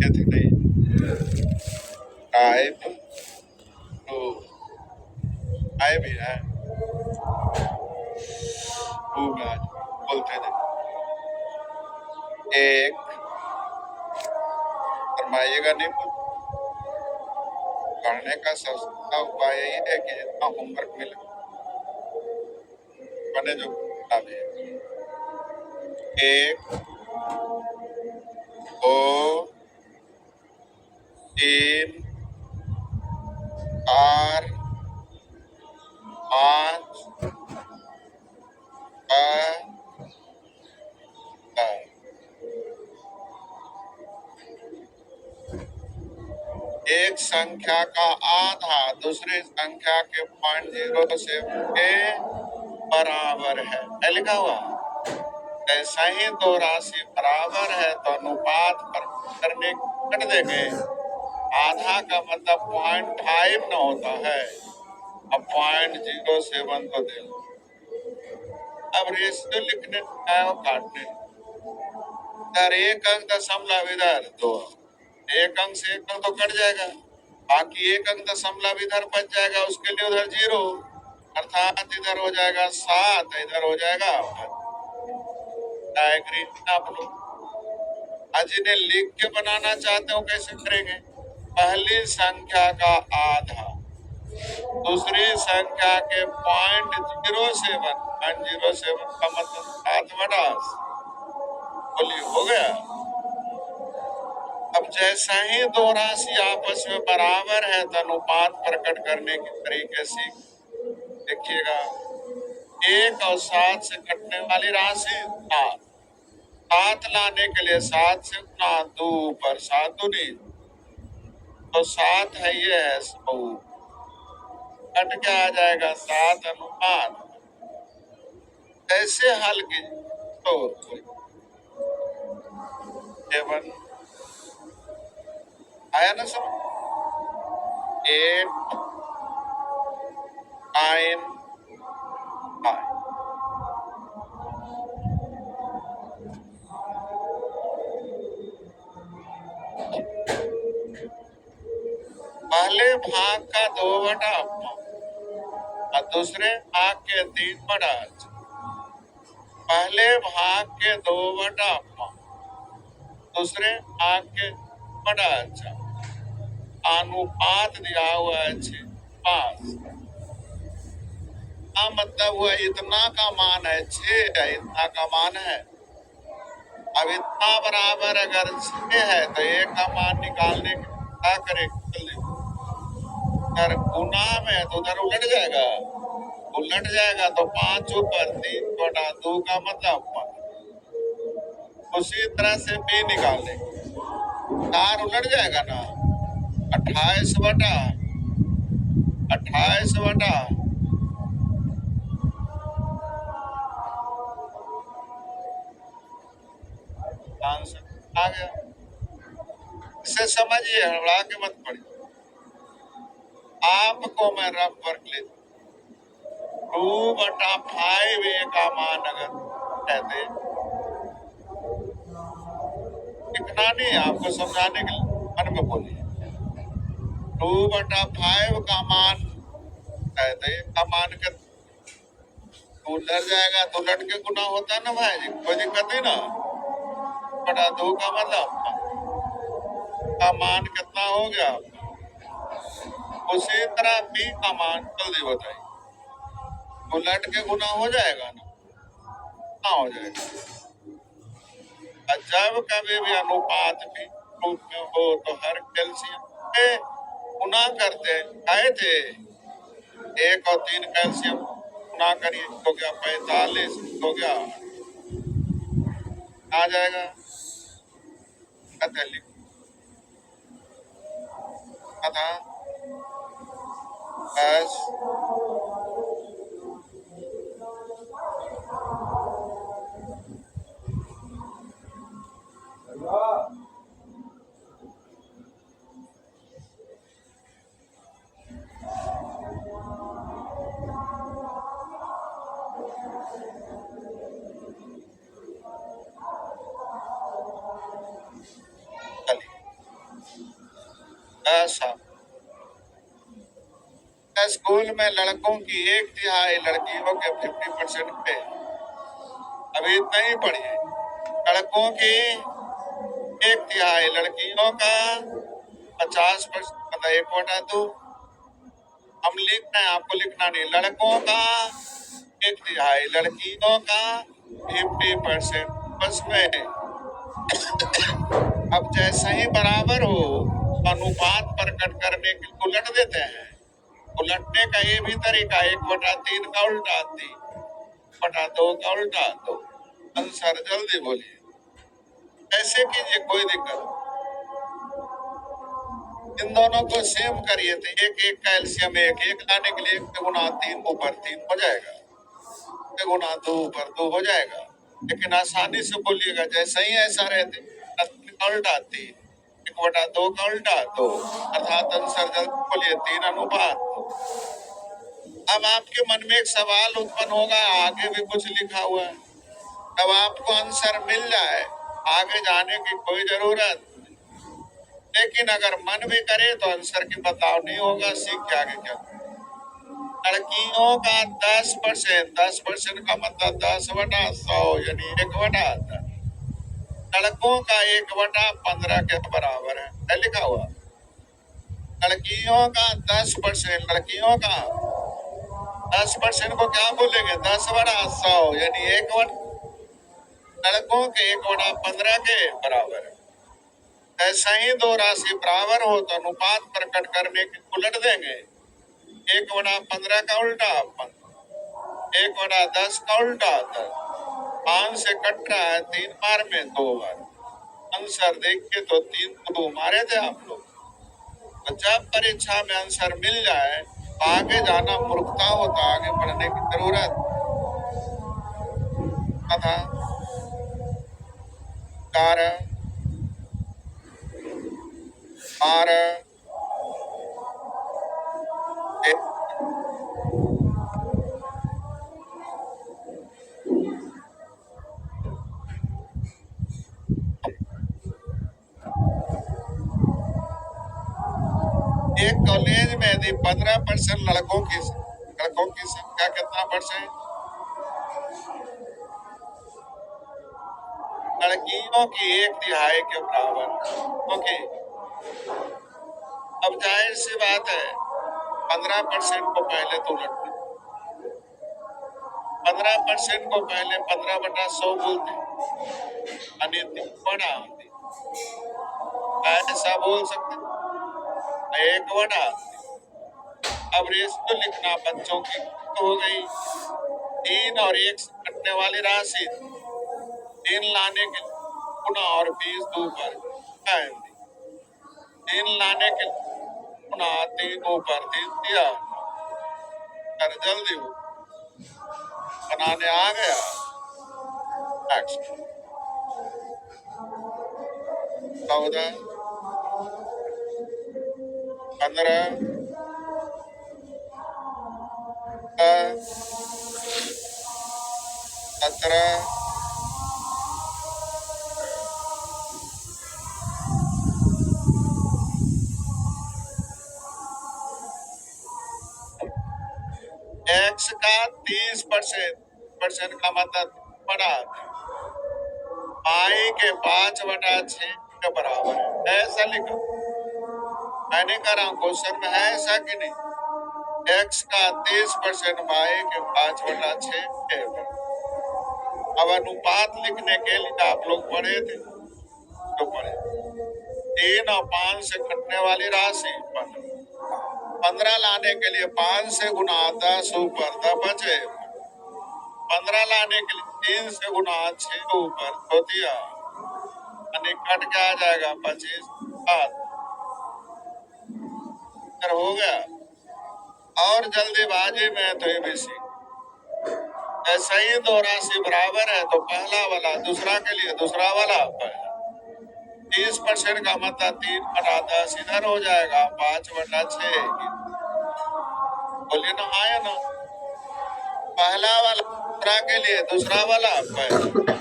बोलते थे नहीं, टाइप टू, आए भी है टू में आज बोलते थे। एक फरमाइएगा नहीं कुछ। पढ़ने का सस्ता उपाय यही है कि जितना होमवर्क मिले बने जो किताबें हैं। एक, दो, तीन, चार, पाँच, छह, सात। एक संख्या का आधा दूसरी संख्या के 0.07 के बराबर है, लिखा हुआ। ऐसा ही दो राशि बराबर है तो अनुपात पर करने कट देंगे। आधा का मतलब 0.5 न होता है, अब 0.07 तो दे। अब रेशियो लिखने आया काटने, इधर एक अंक दशमलव इधर दो, एक अंक से एक अंक तो कट जाएगा, बाकी एक अंक दशमलव इधर बच जाएगा, उसके लिए उधर 0, अर्थात इधर हो जाएगा 7, इधर हो जाएगा 5। डायग्राम आप लोग आज इन्हें लिख के बनाना चाहते हो कैसे करेंगे? पहली संख्या का आधा दूसरी संख्या के 0.07 का मतलब 7/10। बोलिए हो गया। अब जैसा ही दो राशि आपस में बराबर है तो अनुपात प्रकट करने के तरीके सीख देखिएगा। 1 और 7 से कटने वाली राशि 7, 7 लाने के लिए 7 से गुना, 2 पर 7 दूनी तो 7 है, ये है 100, कट के आ जाएगा 7 अनुपात। कैसे हल की तो 7 आया ना समझ? 8, 9, 5। पहले भाग का 2/5 और दूसरे भाग के 3/5। पहले भाग के 2/5 दूसरे भाग के 3/4। अनुपात दिया हुआ है 6:5। मतलब हुआ इतना का मान है 6 है, इतना का मान है। अब इतना बराबर अगर 6 है तो 1 का मान निकालने के क्या करें? उधर गुना में तो उधर उलट जाएगा, उलट जाएगा तो 5 ऊपर 3/2 का मतलब 5। उसी तरह से b निकाल लेंगे, 4 उलट जाएगा ना, 28/28 आंसर आ गया। इसे समझिए, हड़बड़ा के मत पढ़िए। आपको मैं रफ वर्क ले 2/5 a का मान अगर कहते, लिखना नहीं आपको समझाने के लिए, मन में बोलिए। 2/5 का मान कहते, का मान के उधर जाएगा तो उलट के गुना होता है ना भाई जी, कोई दिक्कत नहीं ना। 2 का मतलब का मान कितना हो गया? उसी तरह b का मान जल्दी बताइए, उलट के गुना हो जाएगा ना, ना हो जाएगा। जब कभी भी अनुपात भी रूप में हो तो हर कैल्शियम पे गुना करते आए थे। 1 और 3 कैल्शियम गुना करिए हो गया 45, हो गया आ जाएगा। था बस ऐसा स्कूल में लड़कों की 1/3, लड़कियों के 50% पे। अभी इतना ही पढ़िए, लड़कों की 1/3, लड़कियों का 50%, मतलब 1/2। हम लिख रहे हैं, आपको लिखना नहीं। लड़कों का 1/3, लड़कियों का 50%। बस में अब जैसा ही बराबर हो, अनुपात प्रकट करने के लिए उलट देते हैं। उलटने का ये भी तरीका, 1/3 का उल्टा, 3/2 का उल्टा। तो आंसर जल्दी बोलिए, ऐसे कीजिए, कोई दिक्कत। इन दोनों को सेम करिए तो एक का एलसीएम एक लाने के लिए 1 गुना 3 ऊपर 3 हो जाएगा, 1 गुना 2 ऊपर 2 हो जाएगा। लेकिन आसानी से बोलिएगा, जैसे ही ऐसा रहते 3 का उल्टा 3, 1/2 का उल्टा 2, अर्थात आंसर जल्दी बोलिए 3:2। अब आपके मन में एक सवाल उत्पन्न होगा, आगे भी कुछ लिखा हुआ है। अब आपको आंसर मिल जाए, आगे जाने की कोई जरूरत, लेकिन अगर मन भी करे तो आंसर की बदलाव नहीं होगा। सीख के आगे क्या, लड़कियों का 10%, 10% का मतलब 10/100, यानी 1/10। लड़कों का 1/15 के बराबर है लिखा हुआ। लड़कियों का 10%, लड़कियों का 10% को क्या बोलेंगे, 10/100, यानी 1/, लड़कों के 1/15 के बराबर है। ऐसा ही दो राशि बराबर हो तो अनुपात प्रकट करने के उलट देंगे। 1/15 का उल्टा 1/10 का उल्टा 10। 5 से कट रहा है, 3 बार में 2 बार। आंसर देखिए तो 3 को 2 मारे थे आप लोग। तो जब परीक्षा में आंसर मिल जाए तो आगे जाना मूर्खता होता, आगे बढ़ने की जरूरत था। 4, 12, 1। एक कॉलेज में यदि 15% लड़कों की संख्या कितना परसेंट, लड़कियों की 1/3 के बराबर। ओके, अब जाहिर सी बात है, 15% को पहले तो उलट, 15% को पहले 15/100 बोलते, यानी 3/, ऐसा बोल सकते 1/। अब रेशियो लिखना बच्चों की हो गई। 3 और 1 से कटने वाली राशि 3 लाने के गुना और 20 2 पर 3 लाने के गुना 3 ऊपर 3 दिया। कर जल्दी हो, बनाने आ गया। नेक्स्ट 14, 15, 17, 'X' का 30% का मतलब बड़ा, I के 5/6 के बराबर है, ऐसा लिखा। मैंने कह रहा हूँ क्वेश्चन में है ऐसा कि नहीं। X का 30% Y के 5/6 के बराबर। अब अनुपात लिखने के लिए आप लोग पढ़े थे, तो पढ़े 3 और 5 से कटने वाली राशि 15 लाने के लिए 5 से गुना 10 ऊपर 10 बचे। 15 लाने के लिए 3 से गुना 6 ऊपर 2 दिया, यानी कट के आ जाएगा 25 7। हो गया। और जल्दीबाजी में तो ये भी सीख, ऐसा ही दो राशि बराबर है तो पहला वाला दूसरा के लिए दूसरा वाला पहला। 30% का मतलब 3/10 इधर हो जाएगा 5/6। बोलिए ना, आया ना, पहला वाला दूसरा के लिए दूसरा वाला पहला।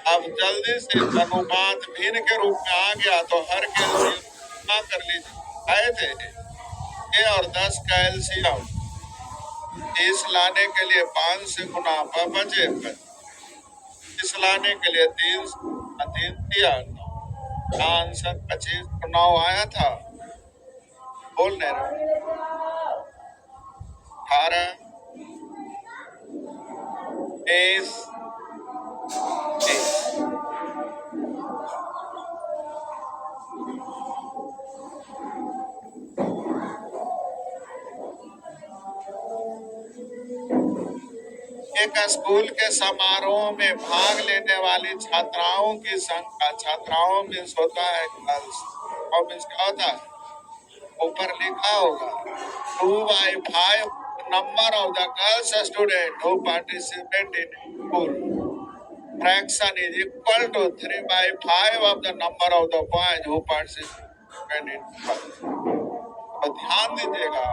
अब जल्दी से अनुपात भिन्न के रूप में आ गया तो हर के ना कर लीजिए। आए थे ये, और 10 कैल्शियम, 30 लाने के लिए 5 से गुना बचे, इस लाने के लिए 3 3 दिया, आंसर 25 और 9 आया था। बोल नहीं रहे 18 23 23। एक स्कूल के समारोह में भाग लेने वाली छात्राओं की संख्या, छात्राओं मीन्स होता है गर्ल्स, और मीन्स क्या होता है, ऊपर लिखा होगा 2/5 number of the girls student who participate in school fraction is equal to 3/5 of the number of the boys who participate in school। तो ध्यान दीजिएगा,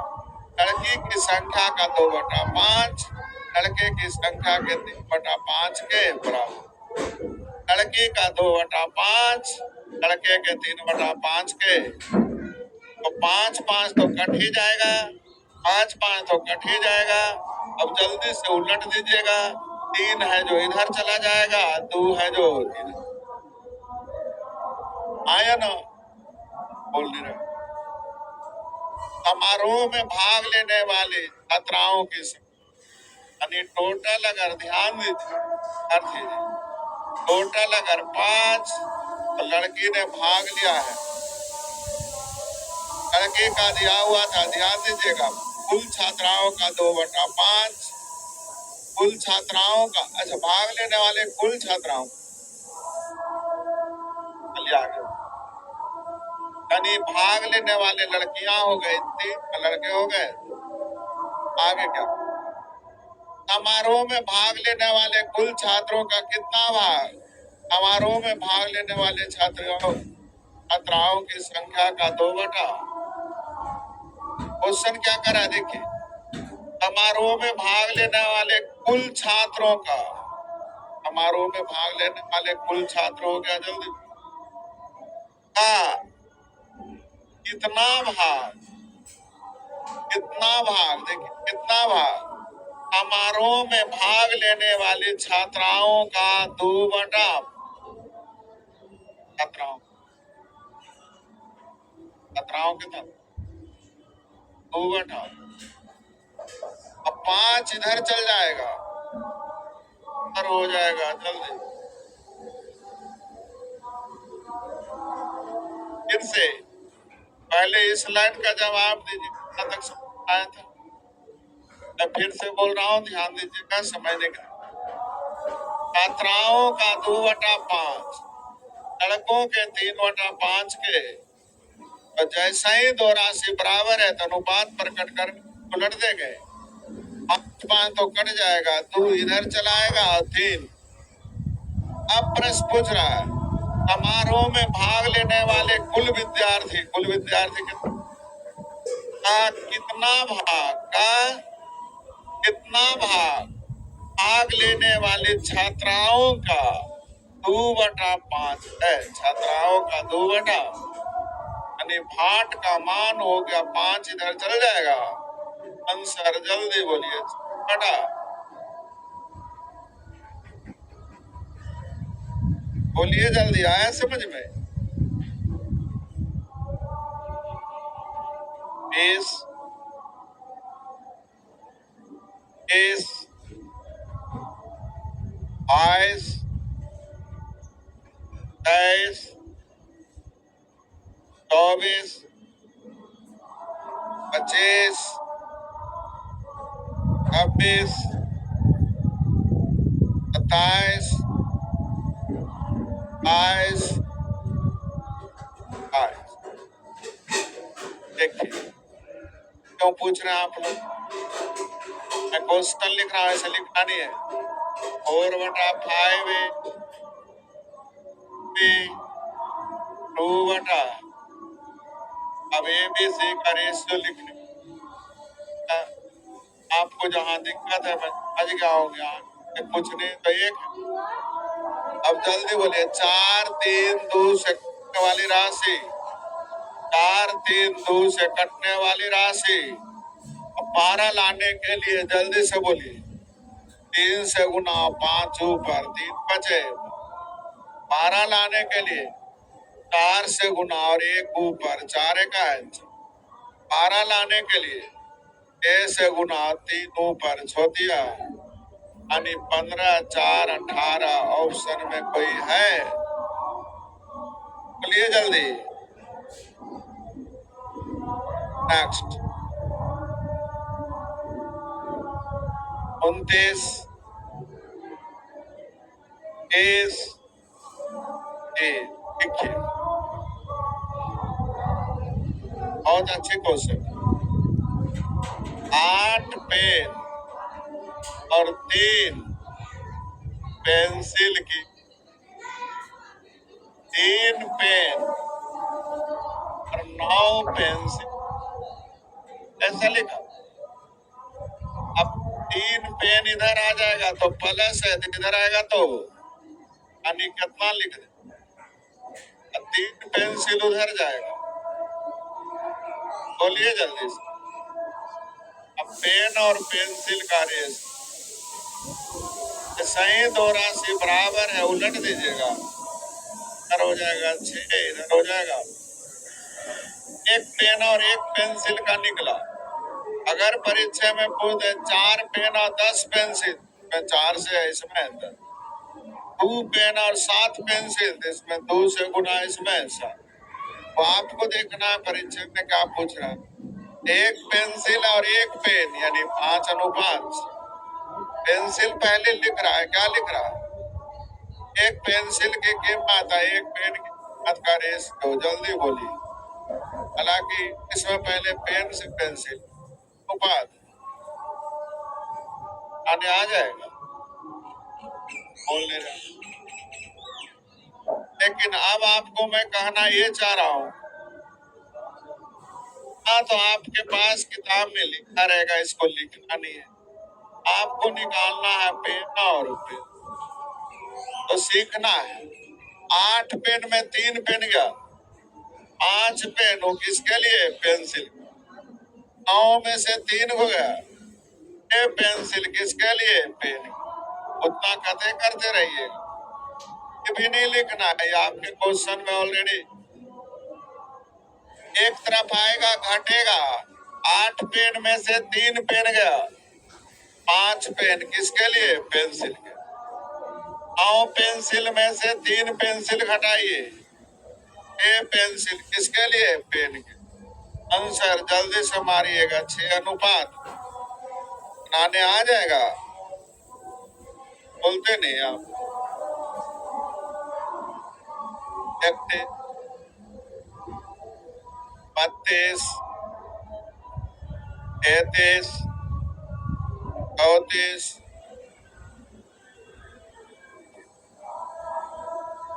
लड़की की संख्या का 2/5 लड़के की संख्या के 3/5 के बराबर, लड़की का 2/5 लड़के के 3/5 के, तो 5-5 तो कट ही जाएगा, 5-5 तो कट ही जाएगा। अब जल्दी से उलट दीजिएगा, 3 है जो इधर चला जाएगा, 2 है जो इधर आया ना। बोल नहीं रहे समारोह में भाग लेने वाले छात्राओं की यानी टोटल, अगर ध्यान दीजिए, टोटल अगर 5 तो लड़की ने भाग लिया है, लड़के का दिया हुआ था, ध्यान दीजिएगा, कुल छात्राओं का 2/5, कुल छात्राओं का, अच्छा भाग लेने वाले कुल छात्राओं, चलिए आगे, यानी भाग लेने वाले लड़कियां हो गई 3, लड़के हो गए। आगे क्या, समारोह में भाग लेने वाले कुल छात्रों का कितना भाग, समारोह में भाग लेने वाले छात्राओं की संख्या का 2/। क्वेश्चन क्या करा देखिए, समारोह में भाग लेने वाले कुल छात्रों का, समारोह में भाग लेने वाले कुल छात्रों का जल्दी कितना भाग, कितना भाग, देखिए कितना भाग, समारोह में भाग लेने वाली छात्राओं का 2/। छात्राओं छात्राओं कितना 2/। अब 5 इधर चल जाएगा, इधर हो जाएगा, जल्दी फिर से पहले इस लाइन का जवाब दीजिए, कहाँ तक समझ आया था। मैं फिर से बोल रहा हूँ, ध्यान दीजिएगा, समझने का, छात्राओं का 2/5 लड़कों के 3/5 के, तो जैसा ही दो राशि बराबर है तो अनुपात प्रकट कर उलट देंगे, 5 तो कट जाएगा, 2 इधर चलाएगा और 3। अब प्रश्न पूछ रहा है, समारोह में भाग लेने वाले कुल विद्यार्थी, कुल विद्यार्थी कितना भाग का, कितना भाग लेने वाली छात्राओं का 2/5 है, छात्राओं का 2/। यानी भाट का मान हो गया 5, इधर चल जाएगा, आंसर जल्दी बोलिए, बटा बोलिए जल्दी, आया समझ में। 20 22 23 24 25 26 27 22 22। देखिए क्यों पूछ रहे हैं आप लोग, मैं क्वेश्चन लिख रहा हूं, ऐसे लिखना नहीं है। 4/5 2/। अब ABC का रेशियो लिखने आपको जहां दिक्कत है मैं समझ गया होगा, कुछ नहीं तो एक है। अब जल्दी बोलिए, 4 3 2 से वाली राशि 4 3 2 से कटने वाली राशि। अब 12 लाने के लिए जल्दी से बोलिए। 3 से गुना 5 ऊपर 3 बचे। 12 लाने के लिए 4 से गुना और 1 ऊपर 4 का है। 12 लाने के लिए 6 से गुना 3 ऊपर छोटिया यानी 15 4 18 ऑप्शन में कोई है? बोलिए जल्दी। नेक्स्ट 29 20 देखिए बहुत अच्छे क्वेश्चन। 8 पेन और 3 पेंसिल की, 3 पेन और 9 पेंसिल ऐसा लिखा। अब 3 पेन इधर आ जाएगा तो प्लस है, इधर आएगा तो यानी कितना लिख दे। 3 पेंसिल उधर जाएगा। बोलिए जल्दी से। अब पेन और पेंसिल का रेस सही 2 राशि बराबर है, उलट दीजिएगा। इधर हो जाएगा 6, इधर हो जाएगा। 1 पेन और 1 पेंसिल का निकला। अगर परीक्षा में पूछे 4 पेन और 10 पेंसिल, में 4 से है इसमें 2 पेन और 7 पेंसिल, इसमें 2 से गुना इसमें ऐसा। तो आपको देखना है परीक्षा में क्या पूछ रहा है। 1 पेंसिल और 1 पेन यानी 5:5। पेंसिल पहले लिख रहा है, क्या लिख रहा है? 1 पेंसिल की कीमत है 1 पेन की कीमत का रेस दो। जल्दी बोलिए। हालांकि इसमें पहले पेन से पेंसिल अनुपात आने आ जाएगा, बोल नहीं रहा। लेकिन अब आपको मैं कहना ये चाह रहा हूँ, तो आपके पास किताब में लिखा रहेगा, इसको लिखना नहीं है। आपको निकालना है पेन और पेन, तो सीखना है। 8 पेन में 3 पेन गया, 5 पेन हो किसके लिए? पेंसिल। 9 में से 3 हो गया, ये पेंसिल किसके लिए? पेन। उतना कथे करते रहिए, ये भी नहीं लिखना है। ये आपके क्वेश्चन में ऑलरेडी एक तरफ आएगा, घटेगा। 8 पेन में से 3 पेन गया, 5 पेन किसके लिए? पेंसिल के। 9 पेंसिल में से 3 पेंसिल घटाइए, ये पेंसिल किसके लिए? पेन के। आंसर जल्दी से मारिएगा। 6 अनुपात बनाने आ जाएगा। बोलते नहीं आप। देखते 32 33 34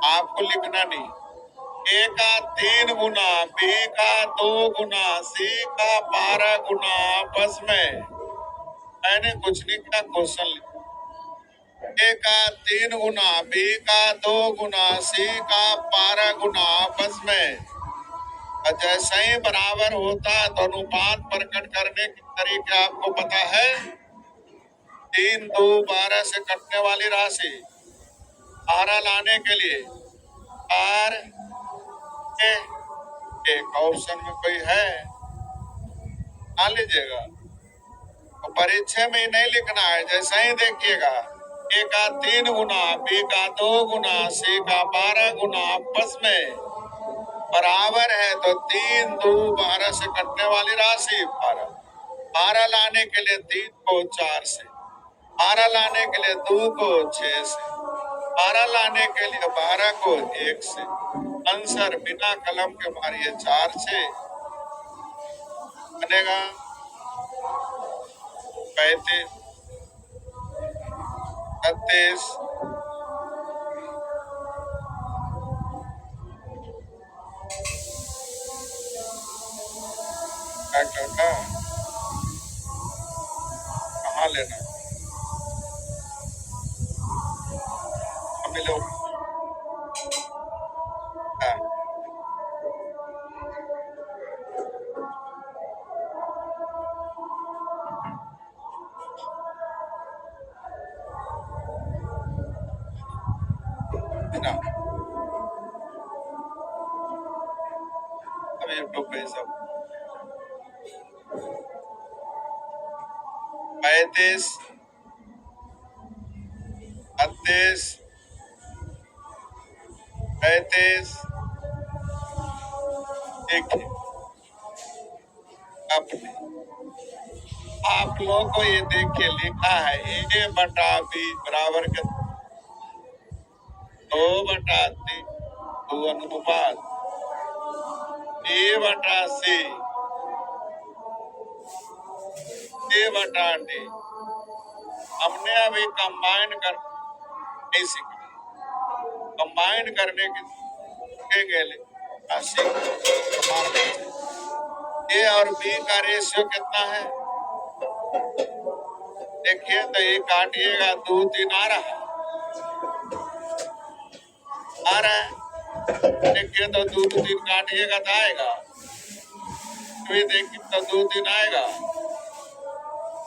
आपको लिखना नहीं। ए का 3 गुना, बी का 2 गुना, सी का 12 गुना आपस में। मैंने कुछ नहीं किया, क्वेश्चन लिखा। ए का 3 गुना, बी का 2 गुना, सी का 12 गुना आपस में। जैसे ही बराबर होता है तो अनुपात प्रकट करने के तरीके आपको पता है। 3 2 12 से कटने वाली राशि 12 लाने के लिए R एक ऑप्शन में कोई है, आ लीजिएगा। तो परीक्षा में ही नहीं लिखना है, जैसा ही देखिएगा। ए का 3 गुना, बी का 2 गुना, सी का 12 गुना आपस में बराबर है, तो 3 2 12 से कटने वाली राशि 12। 12 लाने के लिए 3 को 4 से, 12 लाने के लिए 2 को 6 से, 12 लाने के लिए 12 को 1 से। आंसर बिना कलम के मारिए 4 से बनेगा 35 36 डॉक्टर का कहाँ लेना हम लोग। ना, अब यूट्यूब पे सब 35, 38, 35 एक अपने आप लोगों को ये देख के लिखा है A बटा B बराबर के 2/3 2 अनुपात A बटा C A बटा D। हमने अभी कंबाइन कर नहीं सीखा, कंबाइन करने के लिए A और B का रेशियो कितना है? देखिए तो ये काटिएगा 2 3 आ रहा है, देखिए तो 2 3 काटिएगा तो आएगा, फिर देखिए तो 2 3 आएगा,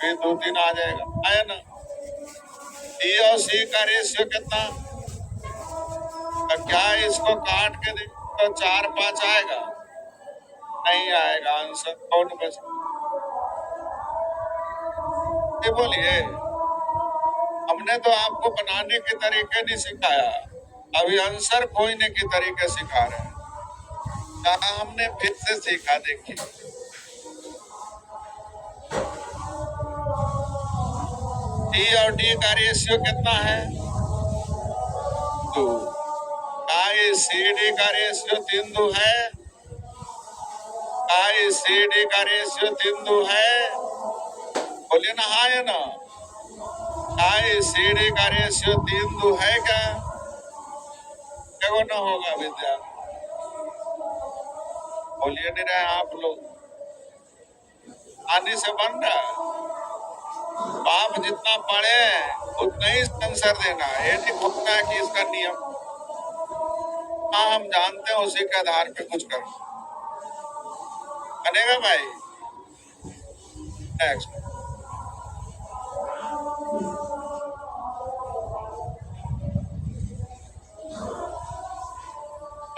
फिर 2 3 आ जाएगा, आया ना। D और C का रेशियो कितना? तो क्या इसको काट के दे तो 4 5 आएगा? नहीं आएगा, आंसर कौन बचा? ये बोलिए, हमने तो आपको बनाने के तरीके नहीं सिखाया, अभी आंसर खोजने के तरीके सिखा रहे हैं। कहा हमने फिर से सीखा, देखिए D और D का रेशियो कितना है? 2। क्या CD का रेशियो 3 2 है? क्या CD का रेशियो 3 2 है? बोलिए ना, हाँ है ना। क्या CD का रेशियो 3 2 है क्या? क्यों ना होगा विद्या? बोलिए नहीं रहे आप लोग, आने से बन रहा है। आप जितना पढ़े उतना ही आंसर देना, ये नहीं होता है कि इसका नियम हम जानते हैं उसी के आधार पे कुछ कर बनेगा भाई। नेक्स्ट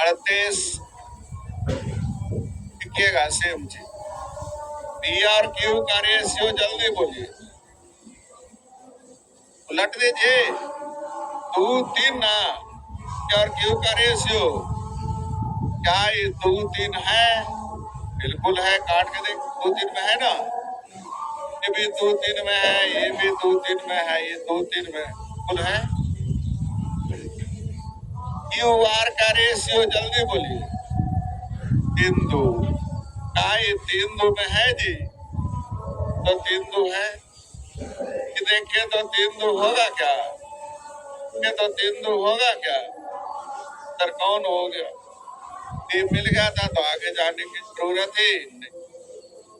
38 लिखिएगा, सेम चीज। P और Q का रेशियो जल्दी बोलिए, उलट दीजिए 2 3 ना। P और Q का रेशियो क्या ये 2 3 है? बिल्कुल है, काट के देख 2 3 में है ना, ये भी 2 3 में है, ये भी 2 3 में है, ये 2 3 में बिल्कुल है। Q R का रेशियो जल्दी बोलिए, 3 2। क्या ये 3 2 में है जी? तो 3 2 है, देखिए तो 3 2 होगा क्या? ये तो 3 2 होगा क्या? सर कौन हो गया? ये मिल गया था तो आगे जाने की जरूरत ही नहीं।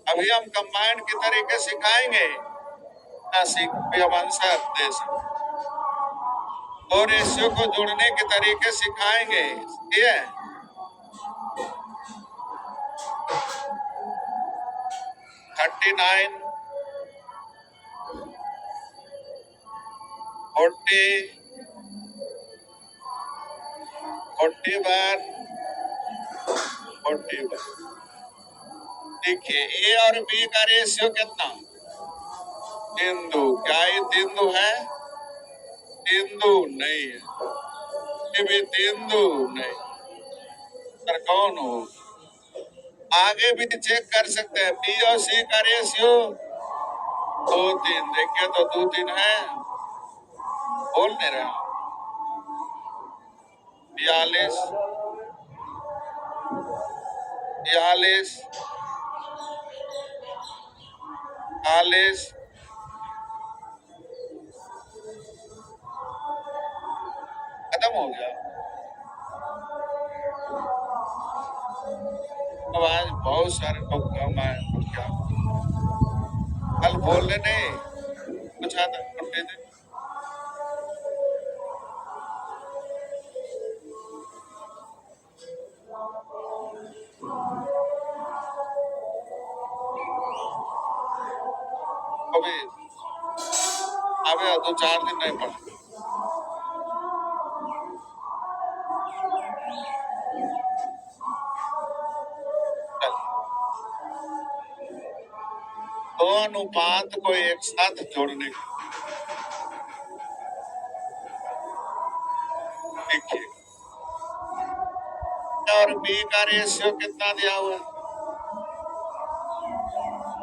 अभी हम कंबाइंड की तरीके सिखाएंगे ना, सीख भी हम आंसर दे सकते, और रेशियो को जोड़ने के तरीके सिखाएंगे। ये 39 40 41 41। देखिए A और B का रेशियो कितना? 3 2। क्या ये 3 2 है? 3 2 नहीं है, ये भी 3 2 नहीं। सर कौन हो? आगे भी चेक कर सकते हैं। B और C का रेशियो 2 3, देखिए तो 2 3 है, बोल नहीं रहा। 42 42 40 खत्म हो गया। अब आज बहुत सारे लोग कम आए, क्या कल बोलने नहीं कुछ आता छुट्टी दे। अभी अबे 2 4 दिन नहीं पढ़ा, दोनों अनुपात को एक साथ जोड़ने की देखिए, और बी का रेशियो कितना दिया हुआ है,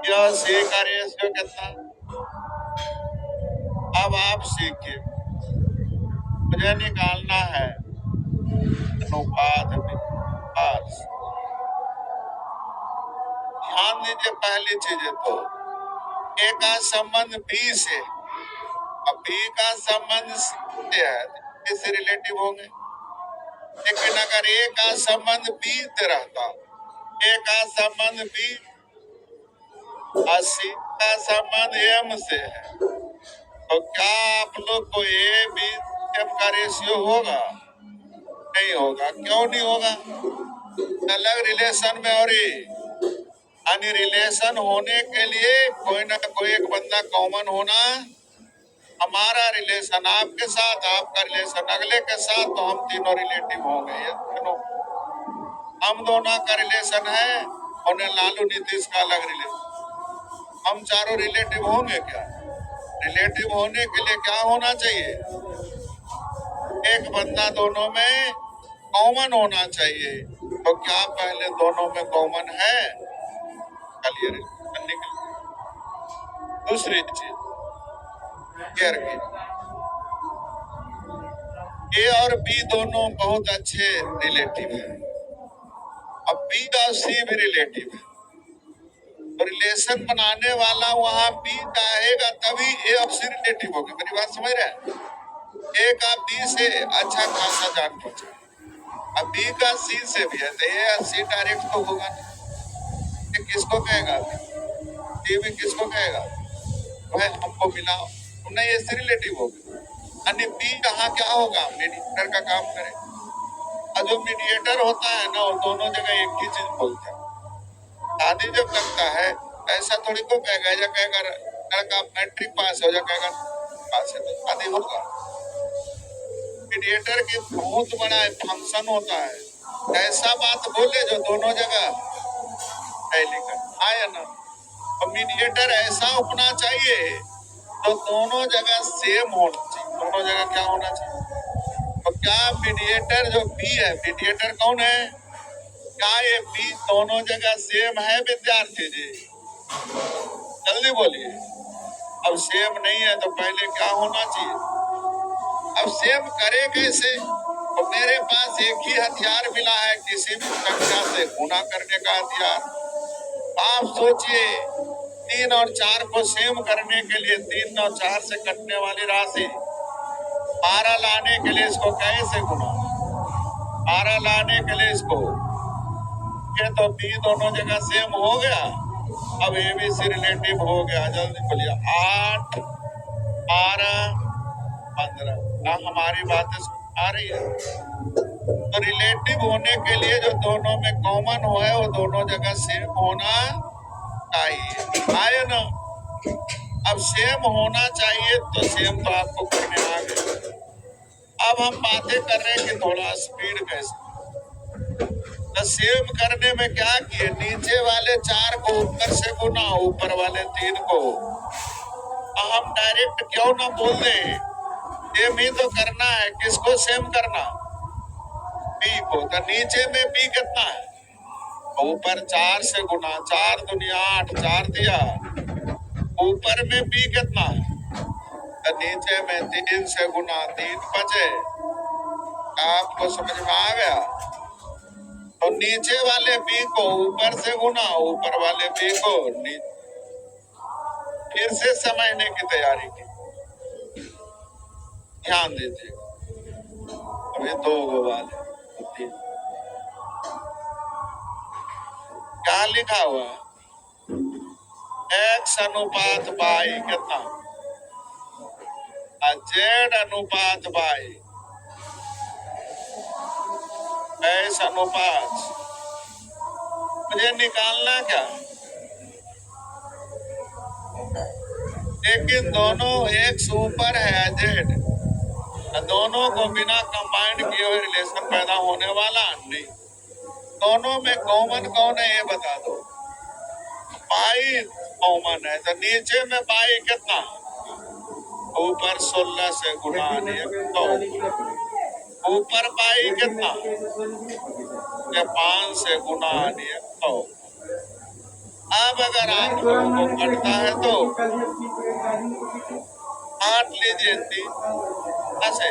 या सी का रेशियो कितना। अब आप सीखिए, मुझे निकालना है अनुपात अनुपात। ध्यान दीजिए, पहली चीज है तो ए का संबंध बी से, अब बी का संबंध सी से है, इससे रिलेटिव होंगे। लेकिन अगर ए का संबंध बी से रहता, ए का संबंध बी और सी का संबंध एम से है, तो क्या आप लोग को ए बी एम का रेशियो होगा? नहीं होगा। क्यों नहीं होगा? अलग रिलेशन में, और यानी रिलेशन होने के लिए कोई ना कोई एक बंदा कॉमन होना। हमारा रिलेशन आपके साथ, आपका रिलेशन अगले के साथ, तो हम तीनों रिलेटिव हो गए। हम दोनों का रिलेशन है, और लालू नीतीश का अलग रिलेशन। हम चारों रिलेटिव होंगे क्या? रिलेटिव होने के लिए क्या होना चाहिए? एक बंदा दोनों में कॉमन होना चाहिए। तो क्या पहले दोनों में कॉमन है? चलिए निकल। दूसरी चीज केयर की, ए और बी दोनों बहुत अच्छे रिलेटिव हैं। अब बी और सी भी रिलेटिव है, तो रिलेशन बनाने वाला वहां बी चाहेगा तभी ए और सी रिलेटिव होगा। मेरी बात समझ रहे हैं? ए का बी से अच्छा खासा जान पहचान, अब बी का सी से भी है, तो ए और सी डायरेक्ट तो होगा नहीं। किसको कहेगा? ये भी किसको कहेगा? वह हमको मिला, नहीं ऐसे रिलेटिव होगा। अन्य बी कहाँ क्या होगा? मीडिएटर का काम करे। और जो मीडिएटर होता है ना, वो दोनों जगह एक ही चीज बोलता है। शादी जब लगता है, ऐसा थोड़ी को कहेगा, या कहेगा लड़का मैट्रिक पास हो, या कहेगा पास है, तो शादी होगा। मीडिएटर की बहुत बड़ा फंक्शन होता है, ऐसा बात बोले जो दोनों जगह आया ना। और मीडिएटर ऐसा होना चाहिए तो दोनों जगह सेम होना चाहिए। दोनों जगह क्या होना चाहिए? तो क्या मीडिएटर जो बी है, मीडिएटर कौन है? क्या ये बी दोनों जगह सेम है विद्यार्थी जी? जल्दी बोलिए। अब सेम नहीं है तो पहले क्या होना चाहिए? अब सेम करे कैसे? तो मेरे पास एक ही हथियार मिला है, किसी भी संख्या से गुना करने का हथियार। आप सोचिए, 3 और 4 को सेम करने के लिए 3 और 4 से कटने वाली राशि 12 लाने के लिए इसको कैसे गुना? 12 लाने के लिए इसको, ये तो बी दोनों जगह सेम हो गया। अब ए बी सी रिलेटिव हो गया। जल्दी बोलिए। 8, 12, 15। क्या हमारी बातें आ रही है? तो रिलेटिव होने के लिए जो दोनों में कॉमन हो है, वो दोनों जगह सेम होना चाहिए। आए ना? अब सेम होना चाहिए, तो सेम तो आपको करने आ गए। अब हम बातें कर रहे हैं कि थोड़ा स्पीड कैसे। तो सेम करने में क्या किए? नीचे वाले 4 को ऊपर से गुना, ऊपर वाले 3 को। हम डायरेक्ट क्यों ना बोल दें? सेम ही तो करना है। किसको सेम करना? बी को। तो नीचे में बी कितना है? ऊपर 4 से गुना, 4 दुनिया 8, 4 दिया। ऊपर में बी कितना है? तो नीचे में 3 से गुना, 3 बचे। आपको समझ में आ गया? तो नीचे वाले बी को ऊपर से गुना, ऊपर वाले बी को नीचे। फिर से समझने की तैयारी की, ध्यान दीजिए। अभी 2 वाले क्या लिखा हुआ है? x अनुपात y कितना? z अनुपात y, x अनुपात। मुझे निकालना क्या? लेकिन दोनों x ऊपर है z, दोनों को बिना कंबाइंड किए हुए रिलेशन पैदा होने वाला नहीं। दोनों में कॉमन कौन है ये बता दो। बाई कॉमन है, तो नीचे में बाई कितना, ऊपर 16 से गुना तो ऊपर बाई कितना, 5 से गुना तो अब अगर आप लोगों को कटता है तो 8 लीजिए, 3 से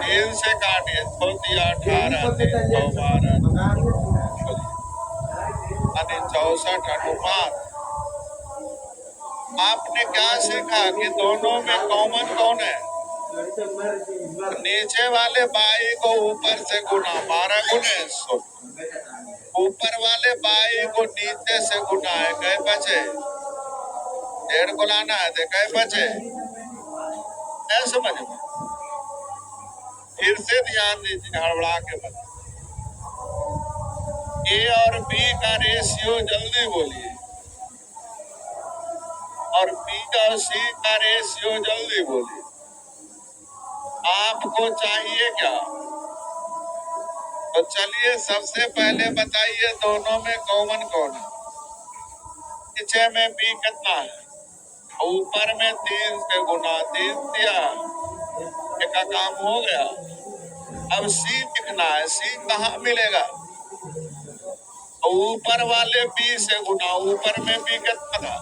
3 से काटिए, 18 3 12 64 अनुपात। आपने क्या सीखा कि दोनों में कॉमन कौन है, नीचे वाले बाई को ऊपर से गुना, 12 गुने 100, ऊपर वाले बाई को नीचे से गुना है, कई बचे, 1.5 को लाना है, तो कई बचे, है समझ में। फिर से ध्यान दीजिए, हड़बड़ा के बता, ए और बी का रेशियो जल्दी बोलिए, और बी और सी का रेशियो जल्दी बोलिए। आपको चाहिए क्या, तो चलिए सबसे पहले बताइए दोनों में कॉमन कौन है। नीचे में बी कितना है, ऊपर में 3 से गुना, 3 दिया, एक का काम हो गया। अब सी लिखना है, सी कहाँ मिलेगा, ऊपर वाले बी से गुना, ऊपर में बी कितना था,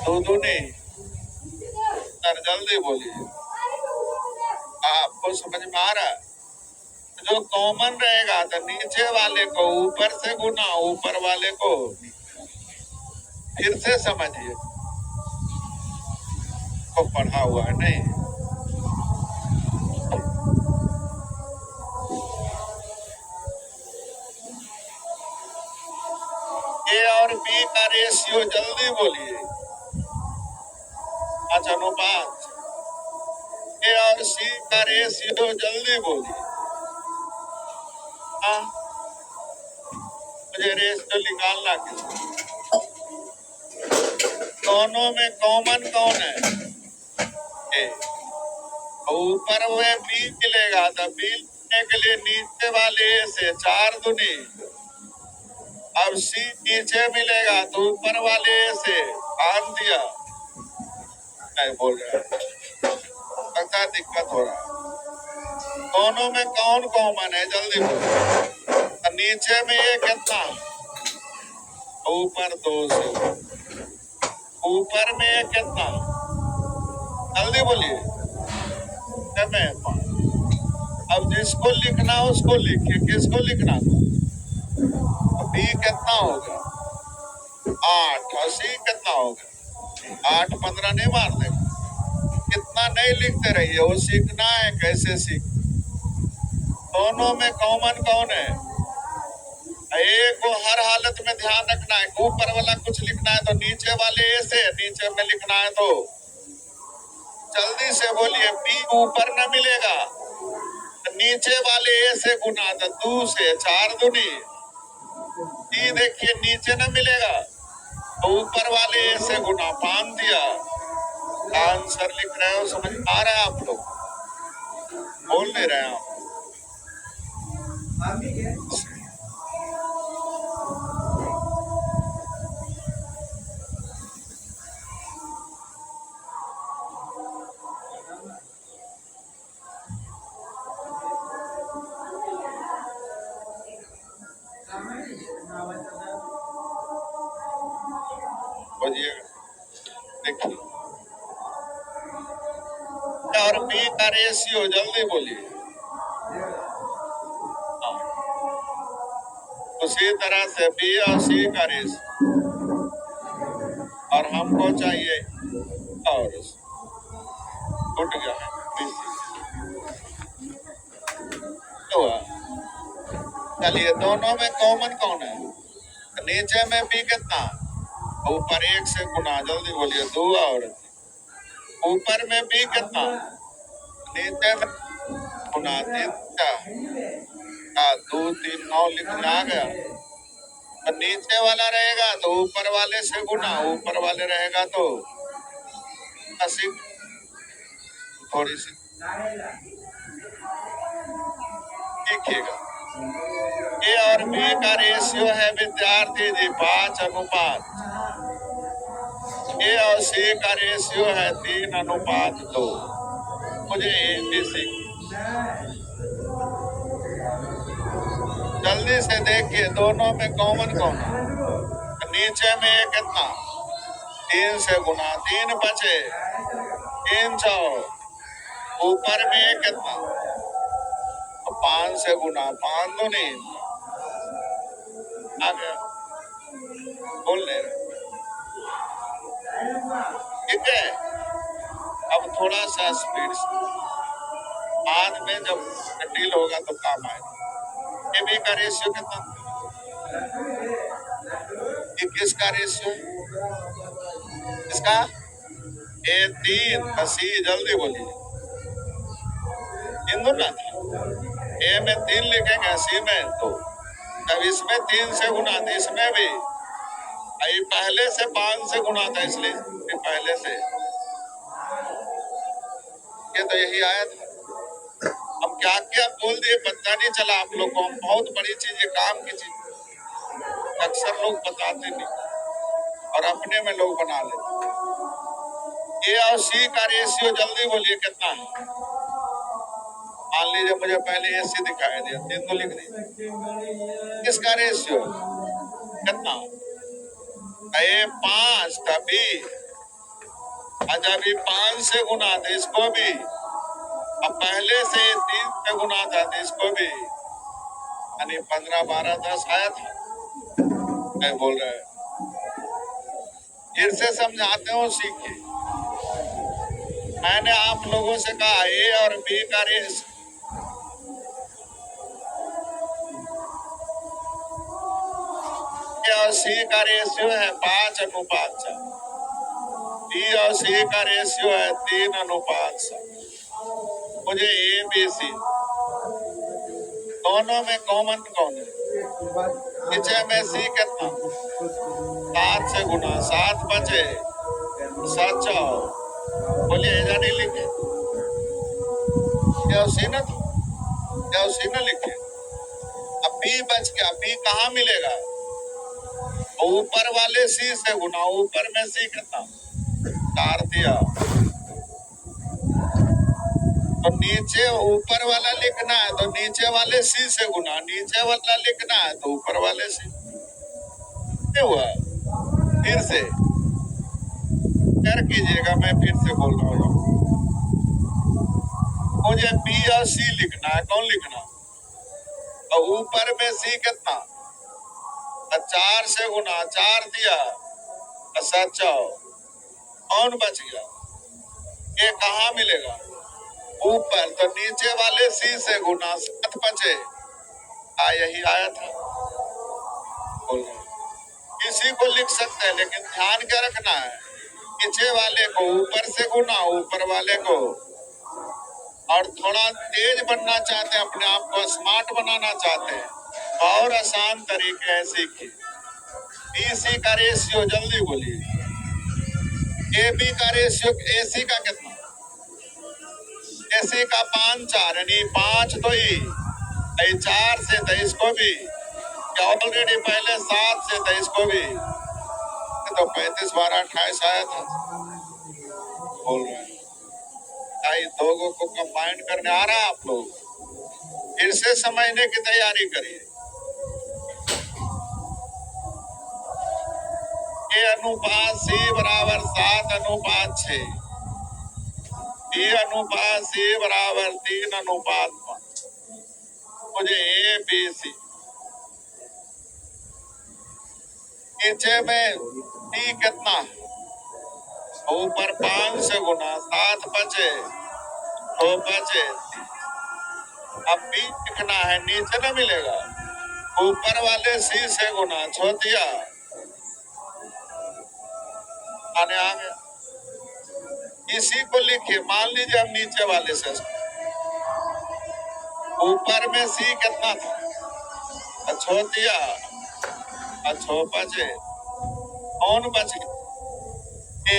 2 दूनी, सर जल्दी बोलिए, आपको समझ में आ रहा है। जो कॉमन रहेगा तो नीचे वाले को ऊपर से गुना, ऊपर वाले को, फिर से समझिए, तो पढ़ा हुआ है नहीं। ए और बी का रेशियो जल्दी बोलिए, 5 अनुपात। ए और सी का रेशियो जल्दी बोलिए। हाँ, मुझे रेशियो निकालना किसको, दोनों में कॉमन कौन है, ए, ऊपर में बी मिलेगा, तो बी लेने के लिए नीचे वाले ए से 4 दूनी, अब सी नीचे मिलेगा तो ऊपर वाले ए से 5 दिया, नहीं बोल रहा, पता दिक्कत हो रहा। दोनों में कौन कॉमन है, जल्दी बोलो। नीचे में ये कितना, ऊपर 2 से, ऊपर में ये कितना, जल्दी बोलिए, अब जिसको लिखना उसको लिखिए, किसको लिखना था, बी कितना होगा, 8, और सी कितना होगा, 8 15 नहीं मार देगा, इतना नहीं लिखते रहिए, वो सीखना है कैसे सीख। दोनों में कॉमन कौन है, एक को हर हालत में ध्यान रखना है, ऊपर वाला कुछ लिखना है तो नीचे वाले ए से नीचे में लिखना है, तो जल्दी से बोलिए, बी ऊपर न मिलेगा, नीचे वाले ए से गुना, तो 2 से 4 दूनी, डी देखिए नीचे न मिलेगा, तो ऊपर वाले ए से गुना, 5 दिया, आंसर लिख रहे हो, समझ आ रहा है आप लोग, बोल नहीं रहे हैं आप। देखिए, और बी का रेशियो जल्दी बोलिए, उसी तरह से बी और सी का रेशियो, और हमको चाहिए, और टूट गया है हुआ। चलिए, दोनों में कॉमन कौन है, नीचे में बी कितना, ऊपर 1 से गुना, जल्दी बोलिए, 2, और ऊपर में बी कितना, नीचे में गुना, 3 2 3 9 लिखने आ गया, तो नीचे वाला रहेगा तो ऊपर वाले से गुना, ऊपर वाले रहेगा तो 80, थोड़ी सी देखिएगा, ए और बी का रेशियो है विद्यार्थी जी 5:5। ए और सी का रेशियो है 3:2। मुझे ABC जल्दी से देखिए दोनों में कॉमन कौन है। नीचे में ये कितना 3 से गुना 3 बचे 3 सौ। ऊपर में ये कितना 5 से गुना 5 दूनी आ गया। बोल ले ठीक है। अब थोड़ा सा स्पीड से बाद में जब डिटेल होगा तो काम आएगा। ए बी का रेशियो कितना 21 का रेशियो इसका ए 3 सी जल्दी बोलिए इन दोनों ए में 3 लिखेंगे सी में 2। जब इसमें 3 से गुना था इसमें भी ये पहले से 5 से गुना था इसलिए पहले से ये तो यही आया था। अब क्या क्या बोल दिए पता नहीं चला आप लोग को। हम बहुत बड़ी चीज ये काम की चीज अक्सर लोग बताते नहीं और अपने में लोग बना लेते। ए और सी का रेशियो जल्दी बोलिए कितना है। मान लीजिए मुझे पहले ए सी दिखाई दिया 3 तो लिख दी। इसका रेशियो कितना ए 5 तभी जब 5 से गुना था इसको भी अब पहले से 3 से गुना था तो इसको भी यानी 15 12 10 आया था। मैं बोल रहा है फिर से समझाते हो सीखिए। मैंने आप लोगों से कहा ए और बी का रेशियो और सी का रेशियो है 5:4। बी और सी का रेशियो है 3:7। मुझे ए बी सी दोनों में कॉमन कौन है। नीचे में सी कितना 7 से गुना 7 बचे 7 बोलिए एजा नहीं लिखे क्या सी ना लिखे। अब बी बच गया। बी कहाँ मिलेगा ऊपर वाले सी से गुना। ऊपर में सी कितना 4 दिया तो नीचे ऊपर वाला लिखना है तो नीचे वाले सी से गुना। नीचे वाला लिखना है तो ऊपर वाले सी। क्या हुआ फिर से कर कीजिएगा। मैं फिर से बोल रहा हूँ मुझे बी और सी लिखना है। कौन लिखना और ऊपर में सी कितना 4 से गुना 4 दिया 7 कौन बच गया। ये कहाँ मिलेगा ऊपर तो नीचे वाले सी से गुना 7 बचे यही आया था। किसी को लिख सकते हैं लेकिन ध्यान क्या रखना है नीचे वाले को ऊपर से गुना ऊपर वाले को। और थोड़ा तेज बनना चाहते हैं अपने आप को स्मार्ट बनाना चाहते हैं और आसान तरीके है सीखिए। बी सी का रेशियो जल्दी बोलिए। ए बी का रेशियो ए सी का कितना एसी का 5 यानी 5 तो ही 4 से 23 को भी ऑलरेडी पहले 7 से 23 को भी तो 35 12 28 आया था। बोल रहे हैं दो को कंबाइन करने आ रहा है आप लोग फिर से समझने की तैयारी करिए। ए अनुपात सी बराबर 7:6। बी अनुपात सी बराबर 3:5। मुझे ए बी सी नीचे में डी कितना ऊपर 5 से गुना 7 बचे 2 बचे। अब बी लिखना है नीचे ना मिलेगा ऊपर वाले सी से गुना छोटिया आने आ गया। इसी को लिखिए। मान लीजिए हम नीचे वाले से ऊपर में सी कितना था छोटिया 6 बचे कौन बच गया।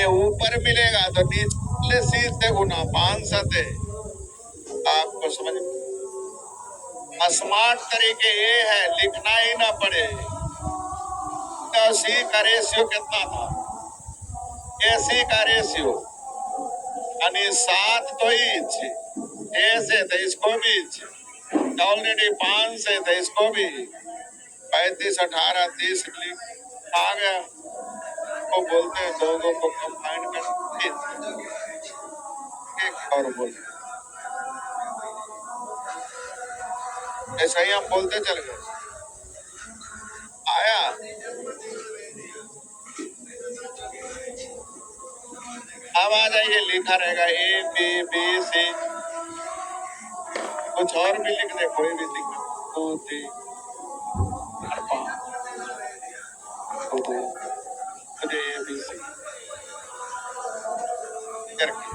ऊपर मिलेगा तो नीचे वाले सी से गुना 5 सते आपको समझ स्मार्ट तरीके ये है लिखना ही ना पड़े। तो सी का रेशियो कितना था? AC का रेशियो यानी 7 तो इंच, A से तो इसको भी इंच, ऑलरेडी 5 से तो इसको भी 35, 18, 30 आ गया। को बोलते हैं दोनों को कंबाइन कर एक और बोलते ऐसा ही हम बोलते चल गए। आया अब आ जाइए, लिखा रहेगा A B B C, कुछ और भी लिख दे, कोई भी लिख दे, 2 3 4 5 2 मुझे ABC करके।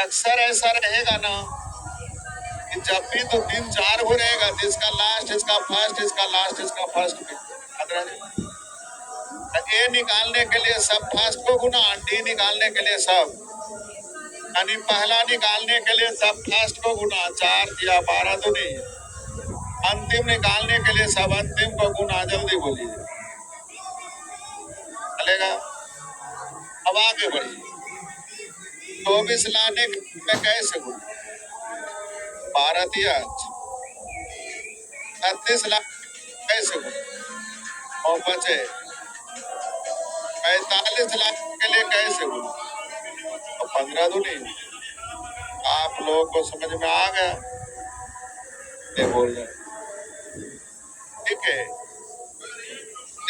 अक्सर ऐसा रहेगा ना कि जब भी तो 3 4 हो रहेगा, जिसका लास्ट इसका फर्स्ट, इसका लास्ट इसका फर्स्ट भी ए निकालने के लिए सब फर्स्ट को गुना, डी निकालने के लिए सब, यानी पहला निकालने के लिए सब फर्स्ट को गुना 4 या 12 दूनी, अंतिम निकालने के लिए सब अंतिम को गुना। जल्दी बोलिए, चलेगा? अब आगे बढ़िए। 24 लाने में कैसे गुना? 12 दिया, 36 लाख कैसे गुना? और बचे 45 लाख के लिए कैसे गुना? और 15 दूनी। आप लोगों को समझ में आ गया? ये बोल रहे, ठीक है।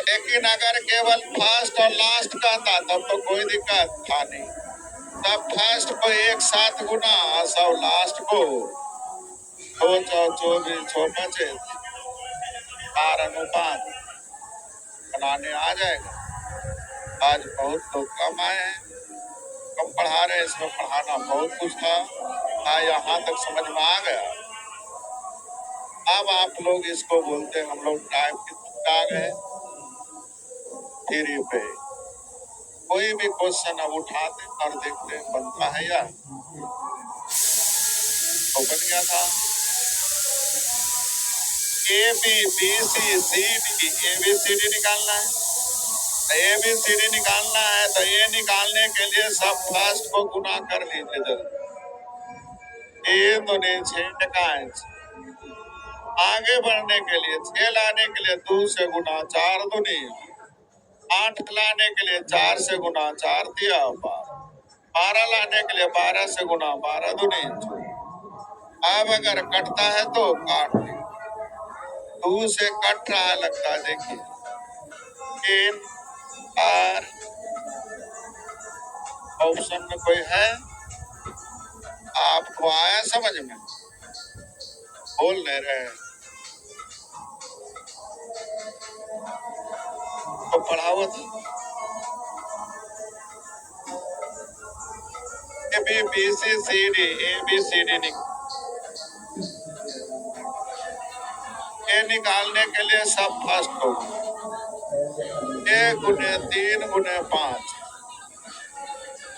लेकिन अगर केवल फर्स्ट और लास्ट का था तब तो कोई दिक्कत था नहीं, तब फर्स्ट को एक साथ गुना, सब लास्ट को 2 4 24 6 बचे 4 अनुपात बनाने आ जाएगा। आज बहुत लोग कम आए हैं, कम पढ़ा रहे हैं, इसमें पढ़ाना बहुत कुछ था। यहाँ तक समझ में आ गया। अब आप लोग इसको बोलते हैं, हम लोग टाइप कितना आ गए 3 पे। कोई भी क्वेश्चन अब उठाते और देखते हैं बनता है या तो बन गया था। ABCD निकालना है, ABCD निकालना है तो ये निकालने के लिए सब फर्स्ट को गुना कर लीजिए जल्दी। 3 दूनी 6, आगे बढ़ने के लिए 6 लाने के लिए 2 से गुना 4 दूनी, 8 लाने के लिए 4 से गुना 4 दिया, 12 लाने के लिए 12 से गुना 12 दूनी। अब अगर कटता है तो काट, 2 से कट रहा लगता है, देखिए 3 और ऑप्शन में कोई है? आपको आया समझ में? बोल नहीं रहे तो पढ़ाओ था। ABCD ए निकालने के लिए सब फर्स्ट को 1 गुने 3 गुने 5,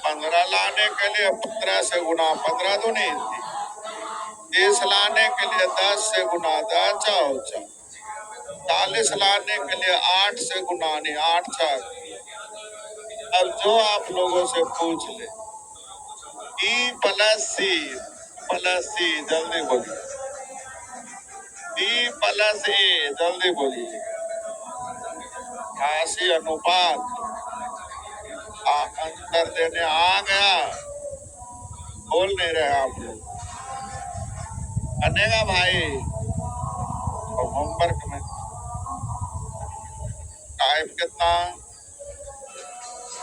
15 लाने के लिए 15 से गुना 15 दूनी, 30 लाने के लिए 10 से गुना 10 4, 40 लाने के लिए 8 से गुना 8 4। अब जो आप लोगों से पूछ ले, E प्लस C जल्दी बोलिए, E प्लस A जल्दी बोलिए, 88 अनुपात अंतर देने आ गया। बोल नहीं रहे आप लोग? बनेगा भाई तो होमवर्क में टाइप कितना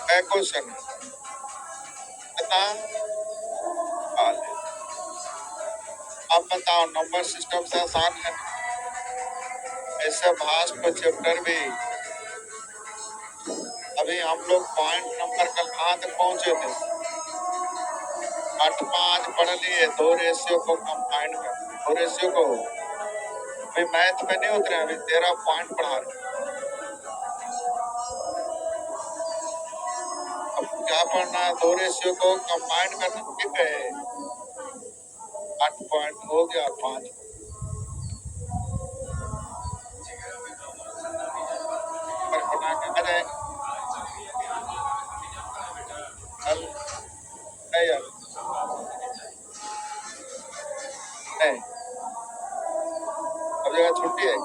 है, क्वेश्चन कितना? अब बताओ, नंबर सिस्टम से आसान है। ऐसे भाष को चैप्टर भी अभी हम लोग पॉइंट नंबर कल कहाँ तक पहुंचे थे? 8 5 पढ़ लिए, 2 रेशियो को कंबाइन कर, 2 रेशियो को अभी मैथ में नहीं उतरे, अभी 13 पॉइंट पढ़ा रहे। अब क्या पढ़ना है? 2 रेशियो को कंबाइन करना, ठीक है 8 पॉइंट हो गया 5। है यार, नहीं अब जगह छुट्टी है।